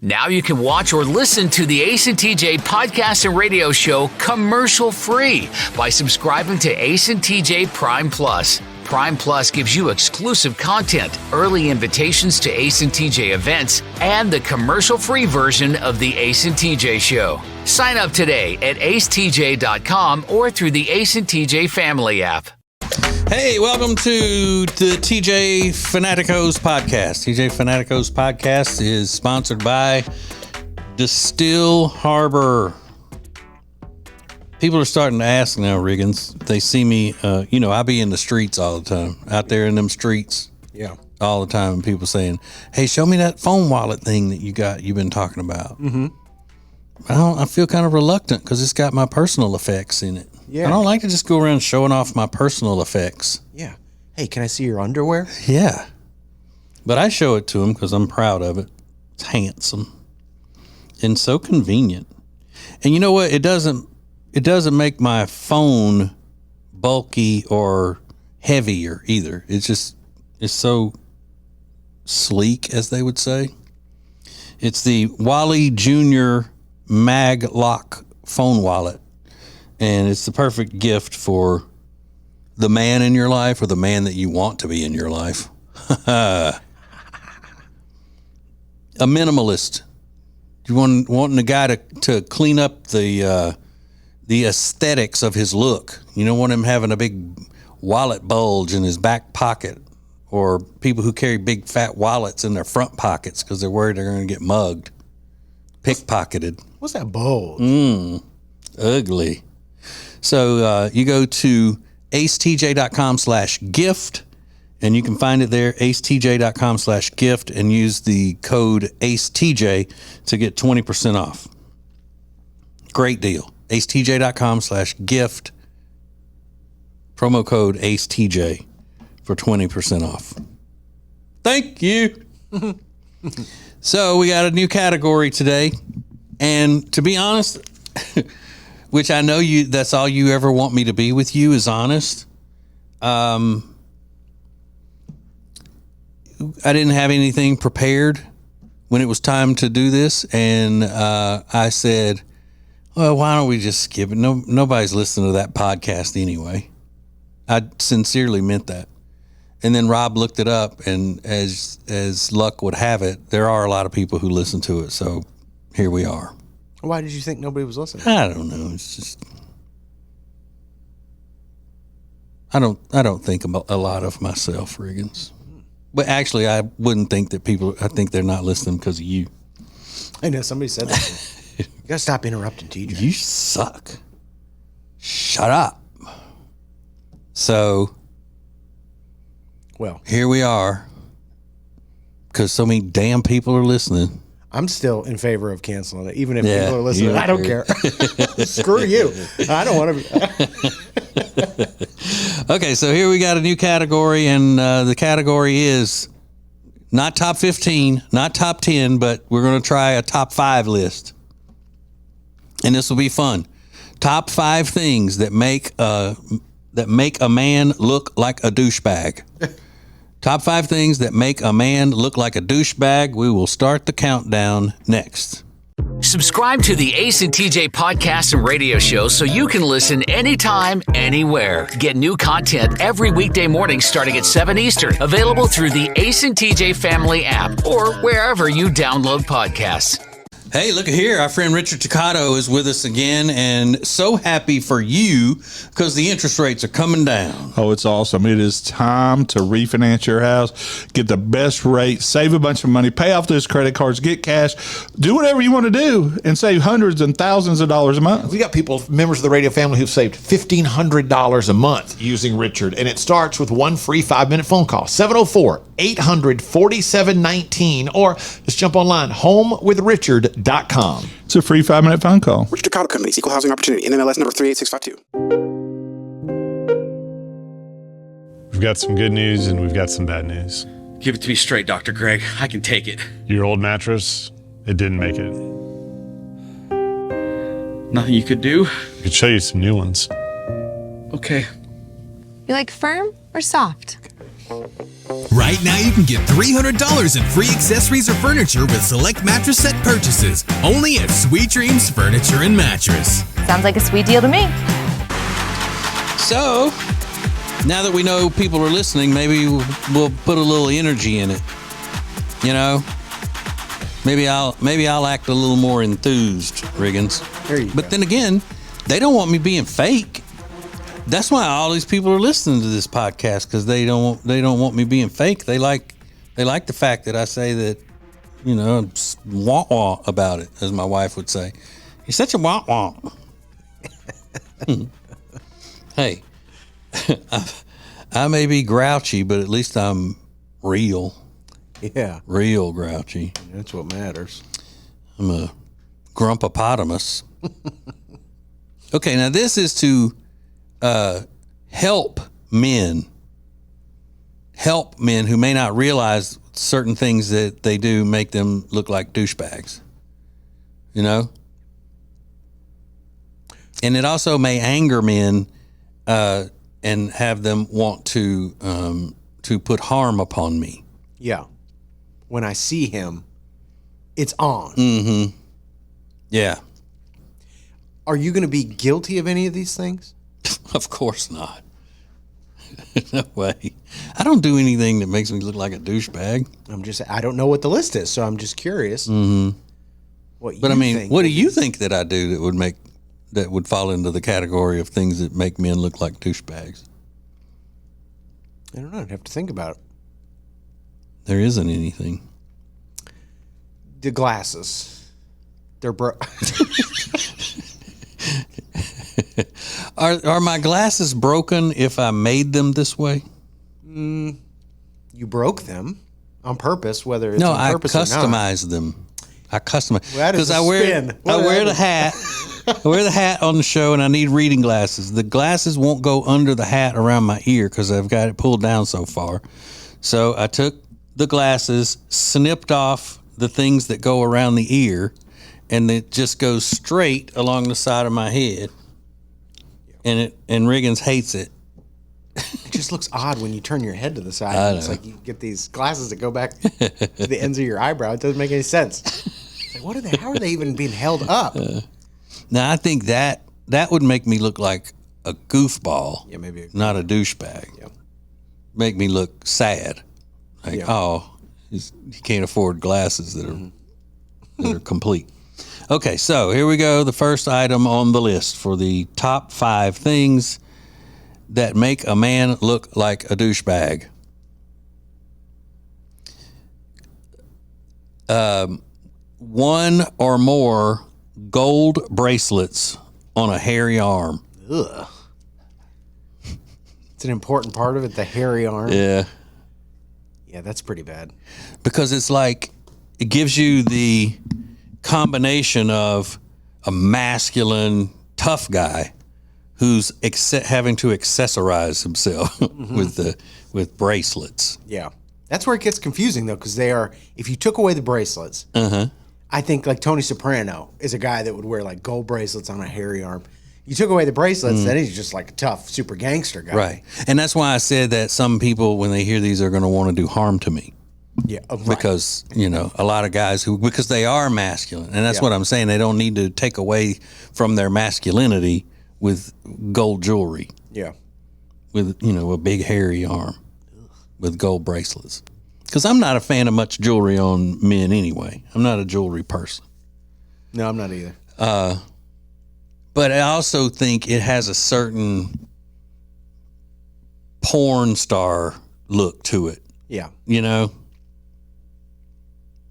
Now you can watch or listen to the Ace and TJ podcast and radio show commercial-free by subscribing to Ace and TJ Prime Plus. Prime Plus gives you exclusive content, early invitations to Ace and TJ events, and the commercial-free version of the Ace and TJ show. Sign up today at acetj.com or through the Ace and TJ family app. Hey, welcome to the TJ Fanatico's Podcast. TJ Fanatico's Podcast is sponsored by Distill Harbor. People are starting to ask now, Riggins. They see me, I be in the streets all the time, out there in them streets. Yeah. All the time, and people saying, hey, show me that phone wallet thing that you've been talking about. Mm-hmm. I feel kind of reluctant because it's got my personal effects in it. Yeah. I don't like to just go around showing off my personal effects. Yeah. Hey, can I see your underwear? Yeah. But I show it to him because I'm proud of it. It's handsome and so convenient. And you know what? It doesn't make my phone bulky or heavier either. It's so sleek, as they would say. It's the Wally Jr. Mag Lock phone wallet. And it's the perfect gift for the man in your life or the man that you want to be in your life. A minimalist. You wanting a guy to clean up the aesthetics of his look. You don't want him having a big wallet bulge in his back pocket, or people who carry big fat wallets in their front pockets because they're worried they're going to get mugged, pickpocketed. What's that bulge? Ugly. So you go to acetj.com/gift, and you can find it there, acetj.com/gift, and use the code ACETJ to get 20% off. Great deal. acetj.com/gift, promo code ACETJ for 20% off. Thank you. So we got a new category today, and to be honest, which I know that's all you ever want me to be with you is honest. I didn't have anything prepared when it was time to do this, and I said, well, why don't we just skip it? Nobody's listening to that podcast anyway. I sincerely meant that. And then Rob looked it up, and as luck would have it, there are a lot of people who listen to it, so here we are. Why did you think nobody was listening? I don't know. It's just I don't think about a lot of myself, Riggins. But actually, I wouldn't think that people. I think they're not listening because of you. I know somebody said that. You gotta stop interrupting, TJ. You suck. Shut up. So, well, here we are. Because so many damn people are listening. I'm still in favor of canceling it, even if people are listening. I don't care. Screw you. I don't want to be. Okay, so here we got a new category, and the category is not top 15, not top 10, but we're going to try a top 5 list. And this will be fun. Top 5 things that make a man look like a douchebag. Top 5 things that make a man look like a douchebag. We will start the countdown next. Subscribe to the Ace and TJ podcast and radio show so you can listen anytime, anywhere. Get new content every weekday morning starting at 7 Eastern. Available through the Ace and TJ family app or wherever you download podcasts. Hey, look at here. Our friend Richard Toccato is with us again, and so happy for you because the interest rates are coming down. Oh, it's awesome. It is time to refinance your house, get the best rate, save a bunch of money, pay off those credit cards, get cash, do whatever you want to do, and save hundreds and thousands of dollars a month. We got people, members of the radio family, who've saved $1,500 a month using Richard, and it starts with one free 5-minute phone call, 704-800-4719, or just jump online, homewithrichard.com. It's a free 5-minute phone call. Richard Toccato Company, Equal Housing Opportunity, NMLS number 38652. We've got some good news and we've got some bad news. Give it to me straight, Dr. Greg. I can take it. Your old mattress, it didn't make it. Nothing you could do? I could show you some new ones. Okay. You like firm or soft? Right now, you can get $300 in free accessories or furniture with select mattress set purchases. Only at Sweet Dreams Furniture and Mattress. Sounds like a sweet deal to me. So, now that we know people are listening, maybe we'll put a little energy in it. You know? Maybe I'll act a little more enthused, Riggins. But then again, they don't want me being fake. That's why all these people are listening to this podcast, because they don't want me being fake. They like the fact that I say that, you know, I'm wah-wah about it, as my wife would say. You're such a wah-wah. Hey, I may be grouchy, but at least I'm real. Yeah. Real grouchy. That's what matters. I'm a grumpopotamus. Okay, now this is to help men who may not realize certain things that they do make them look like douchebags. You know? And it also may anger men and have them want to put harm upon me. Yeah. When I see him, it's on. Mm-hmm. Yeah. Are you going to be guilty of any of these things? Of course not. No way. I don't do anything that makes me look like a douchebag. I don't know what the list is, so I'm just curious. Mm-hmm. What do you think that I do that would fall into the category of things that make men look like douchebags? I don't know. I'd have to think about it. There isn't anything. The glasses. They're broke. Are my glasses broken if I made them this way? You broke them on purpose, whether it's on purpose or not. No, I customized them. I customize because I wear the hat. I wear the hat on the show, and I need reading glasses. The glasses won't go under the hat around my ear because I've got it pulled down so far. So I took the glasses, snipped off the things that go around the ear, and it just goes straight along the side of my head. And Riggins hates it. It just looks odd when you turn your head to the side. It's like you get these glasses that go back to the ends of your eyebrow. It doesn't make any sense. Like, how are they even being held up? Now, I think that would make me look like a goofball. Yeah, maybe. Not a douchebag. Yeah. Make me look sad. Like, he can't afford glasses that are complete. Okay, so here we go. The first item on the list for the top 5 things that make a man look like a douchebag. One or more gold bracelets on a hairy arm. Ugh. It's an important part of it, the hairy arm. Yeah. Yeah, that's pretty bad. Because it's like, it gives you the combination of a masculine, tough guy who's having to accessorize himself with bracelets. Yeah. That's where it gets confusing, though, because if you took away the bracelets, I think like Tony Soprano is a guy that would wear like gold bracelets on a hairy arm. You took away the bracelets, then he's just like a tough, super gangster guy. Right. And that's why I said that some people, when they hear these, are going to want to do harm to me. Yeah. Right. Because, a lot of guys because they are masculine. And that's what I'm saying. They don't need to take away from their masculinity with gold jewelry. Yeah. With, a big hairy arm with gold bracelets. Because I'm not a fan of much jewelry on men anyway. I'm not a jewelry person. No, I'm not either. But I also think it has a certain porn star look to it. Yeah.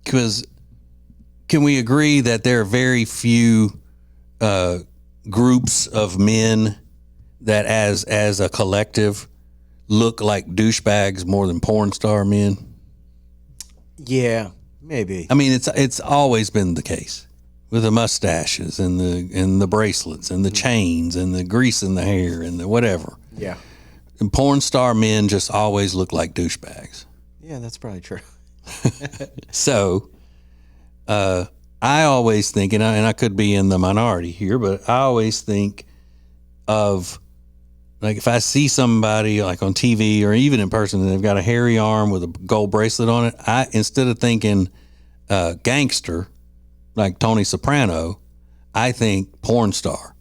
Because can we agree that there are very few groups of men that as a collective look like douchebags more than porn star men? Yeah, maybe. I mean, it's always been the case with the mustaches and the bracelets and the chains and the grease in the hair and the whatever. Yeah. And porn star men just always look like douchebags. Yeah, that's probably true. So, I always think, and I could be in the minority here, but I always think of Like if I see somebody like on TV or even in person and they've got a hairy arm with a gold bracelet on it, instead of thinking gangster like Tony Soprano, I think porn star,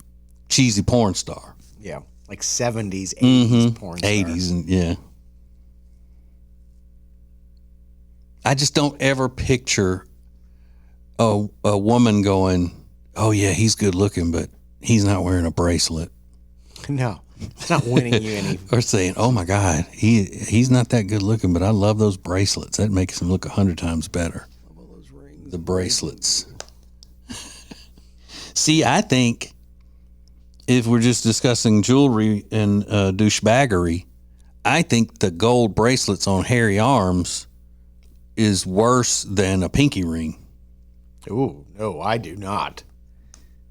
cheesy porn star. Yeah, like 70s, 80s porn star. 80s, and yeah. I just don't ever picture a woman going, oh yeah, he's good looking, but he's not wearing a bracelet. No. It's not winning you any. Or saying, "Oh my God, he's not that good looking, but I love those bracelets. That makes him look 100 times better." Love all those rings. The bracelets. See, I think if we're just discussing jewelry and douchebaggery, I think the gold bracelets on hairy arms is worse than a pinky ring. Ooh, no, I do not.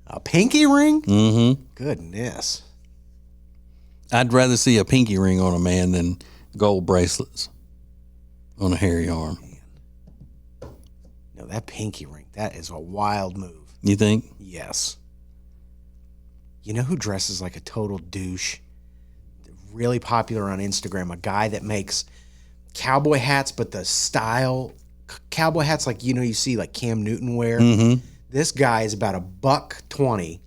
A pinky ring? Mm-hmm. Goodness. I'd rather see a pinky ring on a man than gold bracelets on a hairy arm. Man. No, that pinky ring, that is a wild move. You think? Yes. You know who dresses like a total douche? Really popular on Instagram, a guy that makes cowboy hats, but the style cowboy hats like, you see like Cam Newton wear. Mm-hmm. This guy is about $120.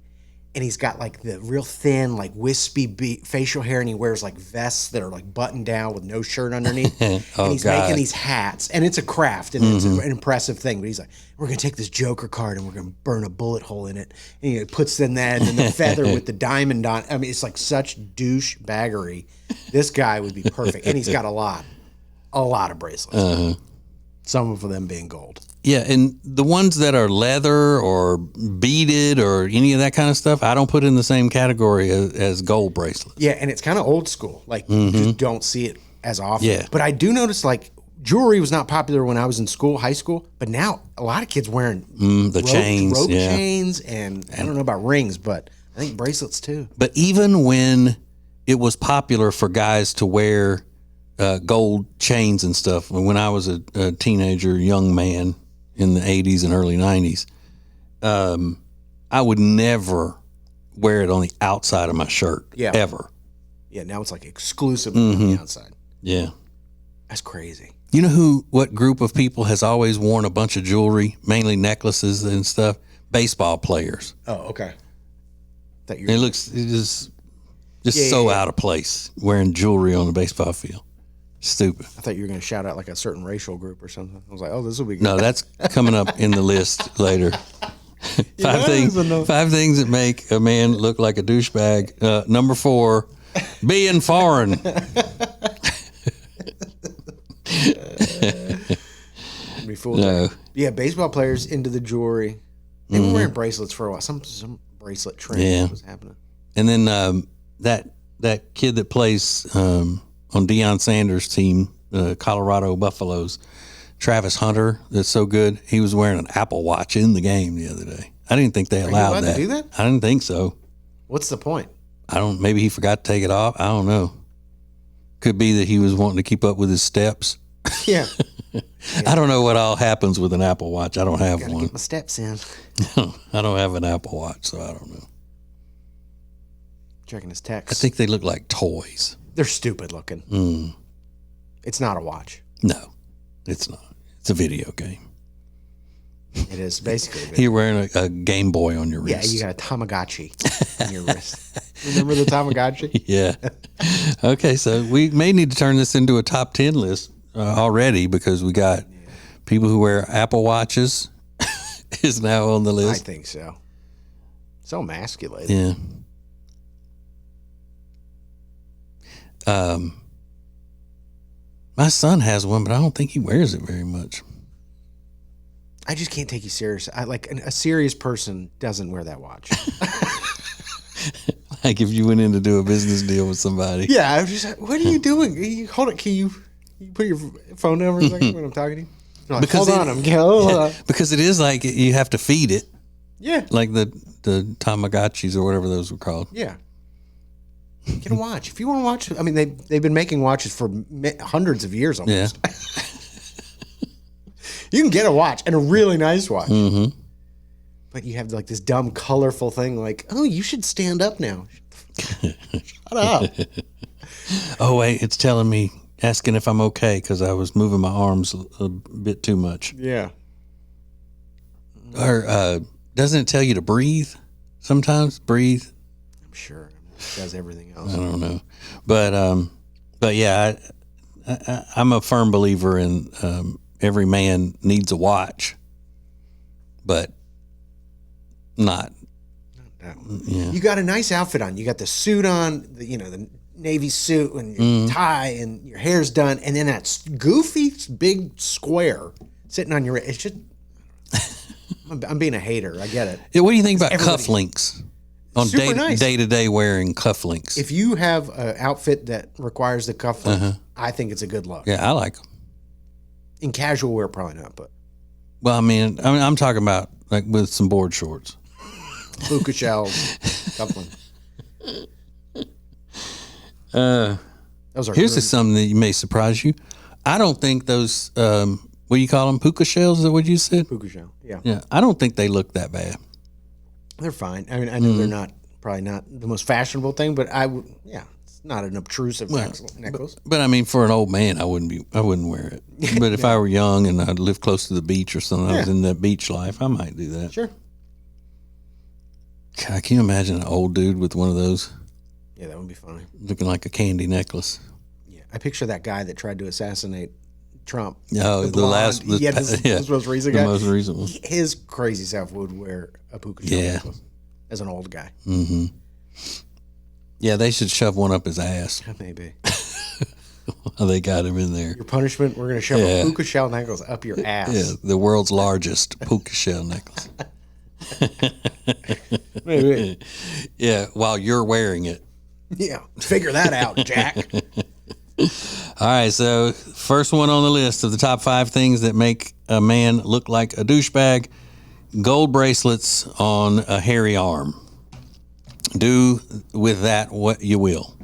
And he's got like the real thin, like wispy facial hair, and he wears like vests that are like buttoned down with no shirt underneath. And he's making these hats, and it's a craft, and it's an impressive thing. But he's like, we're going to take this Joker card and we're going to burn a bullet hole in it. And he puts in that, and then the feather with the diamond on. I mean, it's like such douchebaggery. This guy would be perfect. And he's got a lot of bracelets. Uh-huh. Some of them being gold. Yeah, and the ones that are leather or beaded or any of that kind of stuff, I don't put in the same category as gold bracelets. Yeah, and it's kind of old school. Like, you just don't see it as often. Yeah. But I do notice, like, jewelry was not popular when I was in school, high school, but now a lot of kids wearing the chains. Rope chains, and I don't know about rings, but I think bracelets too. But even when it was popular for guys to wear gold chains and stuff, when I was a teenager, young man, in the 80s and early 90s, I would never wear it on the outside of my shirt, ever. Yeah, now it's like exclusively on the outside. Yeah. That's crazy. You know what group of people has always worn a bunch of jewelry, mainly necklaces and stuff? Baseball players. Oh, okay. It looks just so out of place wearing jewelry on the baseball field. Stupid. I thought you were going to shout out like a certain racial group or something. I was like, oh, this will be good. No, that's coming up in the list later. Five things that make a man look like a douchebag. Number 4, being foreign. Be fooled. No. Yeah, baseball players into the jewelry. They were wearing bracelets for a while. Some bracelet trend was happening. And then that kid that plays on Deion Sanders' team, Colorado Buffaloes, Travis Hunter, that's so good. He was wearing an Apple Watch in the game the other day. I didn't think they allowed that. To do that? I didn't think so. What's the point? Maybe he forgot to take it off. I don't know. Could be that he was wanting to keep up with his steps. Yeah. I don't know what all happens with an Apple Watch. I don't have one. Get my steps in. I don't have an Apple Watch, so I don't know. Checking his text. I think they look like toys. They're stupid looking. It's not a watch. No, it's not. It's a video game. It is basically. You're wearing a Game Boy on your wrist. Yeah, you got a Tamagotchi on your wrist. Remember the Tamagotchi? Yeah. Okay, so we may need to turn this into a top 10 list already because we got people who wear Apple Watches is now on the list. I think so. So emasculated. Yeah. My son has one, but I don't think he wears it very much. I just can't take you serious. A serious person doesn't wear that watch. Like if you went in to do a business deal with somebody. Yeah, I was just like, what are you doing? Hold it. Can you put your phone down for a second when I'm talking to you? Like, because hold on. Because it is like you have to feed it. Yeah. Like the Tamagotchis or whatever those were called. Yeah. Get a watch. If you want to watch, I mean, they've been making watches for hundreds of years almost. Yeah. You can get a watch and a really nice watch. Mm-hmm. But you have like this dumb, colorful thing like, oh, you should stand up now. Shut up. Oh, wait, it's telling me, asking if I'm okay because I was moving my arms a bit too much. Yeah. Or doesn't it tell you to breathe sometimes? Breathe? I'm sure. It does everything else. I don't know. But yeah, I'm a firm believer in every man needs a watch, but not. Yeah. You got a nice outfit on. You got the suit on, the Navy suit and your tie and your hair's done. And then that goofy big square sitting on your wrist. It's just, I'm being a hater. I get it. Yeah, what do you think about cufflinks? On nice. day-to-day wearing cufflinks. If you have an outfit that requires the cufflinks, I think it's a good look. Yeah, I like them. In casual wear, probably not, but. Well, I'm talking about like with some board shorts. Puka shells, cufflinks. Here's something that may surprise you. I don't think those, what do you call them? Puka shells? Is that what you said? Puka shell, yeah. Yeah, I don't think they look that bad. They're fine. I mean, I know they're probably not the most fashionable thing, but it's not an obtrusive necklace. But I mean, for an old man, I wouldn't wear it. But if I were young and I lived close to the beach or something, I was in that beach life, I might do that. Sure. God, can you imagine an old dude with one of those? Yeah, that would be funny. Looking like a candy necklace. Yeah, I picture that guy that tried to assassinate Trump. Oh, the most recent guy. The most recent one. His crazy self would wear a puka shell necklace as an old guy. Mm-hmm. Yeah, they should shove one up his ass. Maybe. They got him in there. Your punishment, we're going to shove a puka shell necklace up your ass. Yeah, the world's largest puka shell necklace. Maybe. Yeah, while you're wearing it. Yeah, figure that out, Jack. All right, so first one on the list of the top 5 things that make a man look like a douchebag: gold bracelets on a hairy arm. Do with that what you will.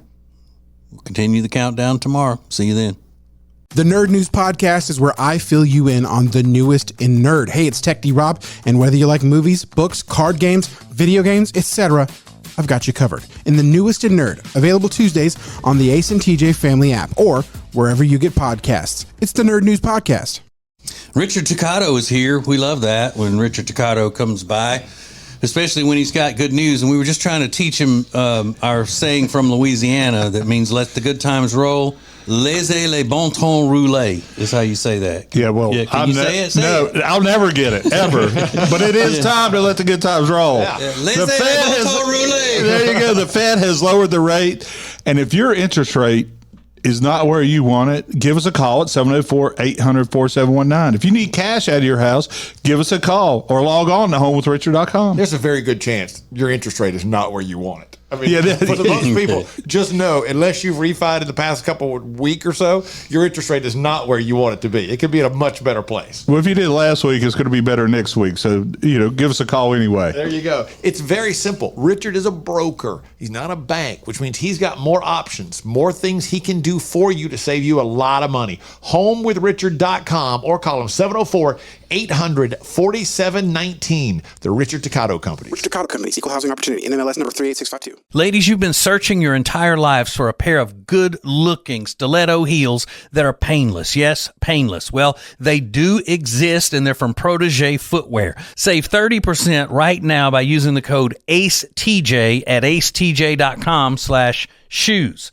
We'll continue the countdown tomorrow. See you then. The Nerd News Podcast is where I fill you in on the newest in nerd. Hey, it's Tech D-Rob, and whether you like movies, books, card games, video games, etc., I've got you covered. In the newest in nerd, available Tuesdays on the Ace and TJ Family app or wherever you get podcasts. It's the Nerd News Podcast. Richard Toccato is here. We love that when Richard Toccato comes by, especially when he's got good news. And we were just trying to teach him our saying from Louisiana that means let the good times roll. Laissez les bon temps rouler is how you say that. Yeah, well, can you say it? I'll never get it, ever. But it is time to let the good times roll. Yeah. Laissez les bon temps rouler. There you go. The Fed has lowered the rate. And if your interest rate is not where you want it, give us a call at 704-800-4719. If you need cash out of your house, give us a call or log on to homewithrichard.com. There's a very good chance your interest rate is not where you want it. I mean, for the most people, just know, unless you've refied in the past couple of week or so, your interest rate is not where you want it to be. It could be at a much better place. Well, if you did last week, it's going to be better next week. So, give us a call anyway. There you go. It's very simple. Richard is a broker. He's not a bank, which means he's got more options, more things he can do for you to save you a lot of money. Homewithrichard.com or call him 704-800-4719. The Richard Toccato Company. Richard Toccato Company, Equal Housing Opportunity, NMLS number 38652. Ladies, you've been searching your entire lives for a pair of good-looking stiletto heels that are painless. Yes, painless. Well, they do exist, and they're from Protégé Footwear. Save 30% right now by using the code ACETJ at acetj.com/shoes.